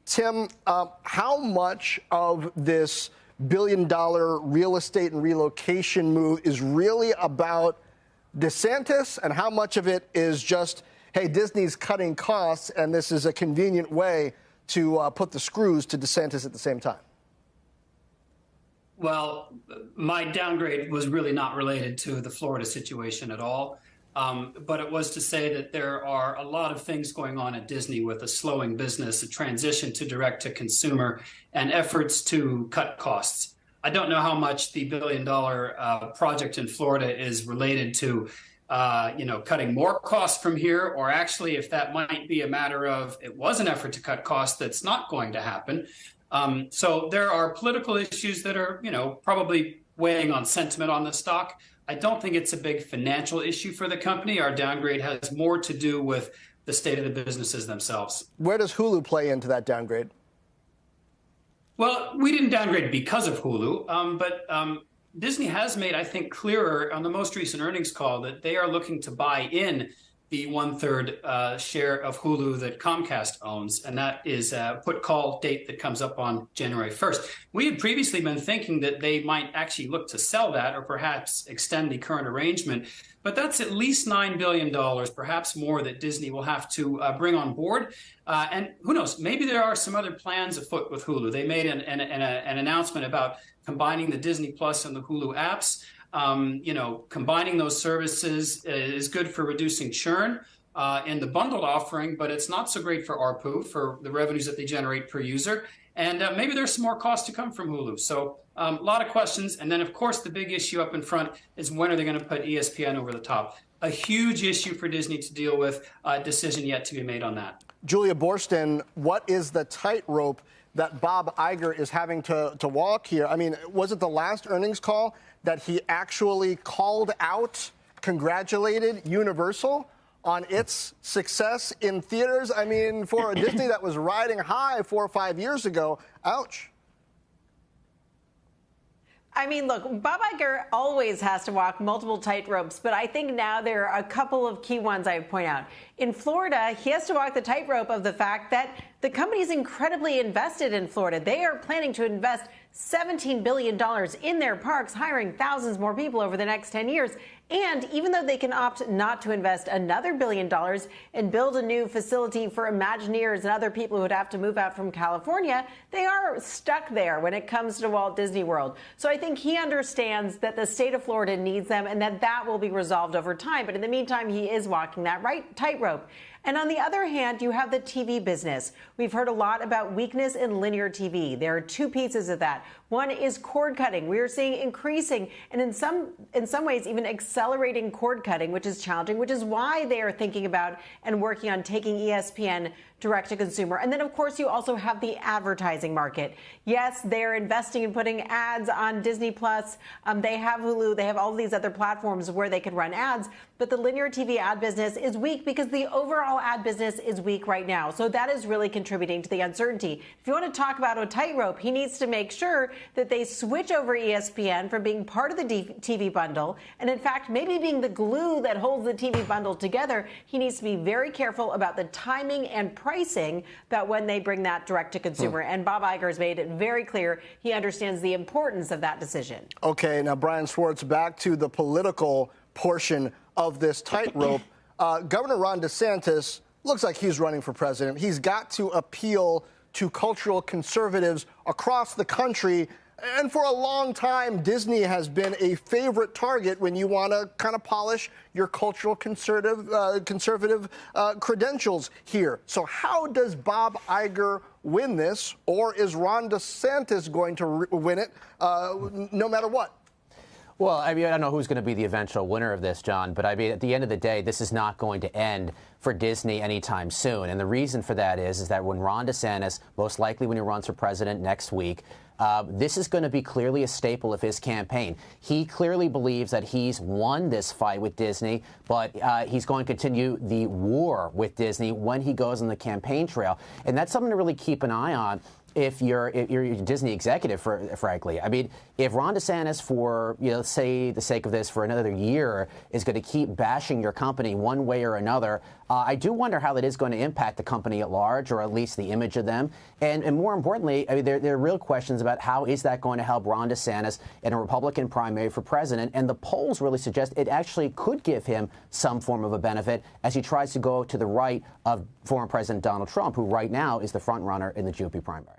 Tim, how much of this billion-dollar real estate and relocation move is really about DeSantis, and how much of it is just, hey, Disney's cutting costs, and this is a convenient way to put the screws to DeSantis at the same time? Well, my downgrade was really not related to the Florida situation at all. But it was to say that there are a lot of things going on at Disney with a slowing business, a transition to direct to consumer, and efforts to cut costs. I don't know how much the billion-dollar project in Florida is related to, cutting more costs from here, or actually if that might be a matter of it was an effort to cut costs that's not going to happen. So there are political issues that are, probably weighing on sentiment on the stock. I don't think it's a big financial issue for the company. Our downgrade has more to do with the state of the businesses themselves. Where does Hulu play into that downgrade? Well, we didn't downgrade because of Hulu, but Disney has made, I think, clearer on the most recent earnings call that they are looking to buy in the 1/3 share of Hulu that Comcast owns, and that is a put-call date that comes up on January 1st. We had previously been thinking that they might actually look to sell that or perhaps extend the current arrangement, but that's at least $9 billion, perhaps more, that Disney will have to bring on board. And who knows, maybe there are some other plans afoot with Hulu. They made an announcement about combining the Disney Plus and the Hulu apps. Combining those services is good for reducing churn in the bundled offering, but it's not so great for ARPU, for the revenues that they generate per user. And maybe there's some more costs to come from Hulu. So a lot of questions. And then, of course, the big issue up in front is when are they going to put ESPN over the top? A huge issue for Disney to deal with, decision yet to be made on that. Julia Boorstin, what is the tightrope that Bob Iger is having to walk here? I mean, was it the last earnings call that he actually called out, congratulated Universal on its success in theaters? I mean, for a Disney that was riding high 4 or 5 years ago, ouch. I mean, look, Bob Iger always has to walk multiple tightropes, but I think now there are a couple of key ones I would point out. In Florida, he has to walk the tightrope of the fact that the company is incredibly invested in Florida. They are planning to invest $17 billion in their parks, hiring thousands more people over the next 10 years. And even though they can opt not to invest another $1 billion and build a new facility for Imagineers and other people who would have to move out from California, they are stuck there when it comes to Walt Disney World. So I think he understands that the state of Florida needs them and that will be resolved over time. But in the meantime, he is walking that tightrope. And on the other hand, you have the TV business. We've heard a lot about weakness in linear TV. There are two pieces of that. One is cord cutting. We are seeing increasing and in some ways even accelerating cord cutting, which is challenging, which is why they are thinking about and working on taking ESPN direct to consumer. And then, of course, you also have the advertising market. Yes, they're investing in putting ads on Disney Plus. They have Hulu. They have all of these other platforms where they can run ads. But the linear TV ad business is weak because the overall ad business is weak right now. So that is really contributing to the uncertainty. If you want to talk about a tightrope, he needs to make sure that they switch over ESPN from being part of the TV bundle. And in fact, maybe being the glue that holds the TV bundle together, he needs to be very careful about the timing and pricing about when they bring that direct to consumer. And Bob Iger has made it very clear he understands the importance of that decision. Okay, now, Brian Schwartz, back to the political portion of this tightrope. Governor Ron DeSantis looks like he's running for president. He's got to appeal to cultural conservatives across the country. And for a long time, Disney has been a favorite target when you want to kind of polish your cultural conservative credentials here. So how does Bob Iger win this? Or is Ron DeSantis going to win it no matter what? Well, I mean, I don't know who's going to be the eventual winner of this, John, but I mean, at the end of the day, this is not going to end for Disney anytime soon. And the reason for that is that when Ron DeSantis, most likely when he runs for president next week, this is going to be clearly a staple of his campaign. He clearly believes that he's won this fight with Disney, but he's going to continue the war with Disney when he goes on the campaign trail. And that's something to really keep an eye on. If you're a Disney executive, frankly. I mean, if Ron DeSantis, for, say, the sake of this, for another year, is going to keep bashing your company one way or another, I do wonder how that is going to impact the company at large, or at least the image of them. And more importantly, I mean, there are real questions about how is that going to help Ron DeSantis in a Republican primary for president. And the polls really suggest it actually could give him some form of a benefit as he tries to go to the right of former President Donald Trump, who right now is the front runner in the GOP primary.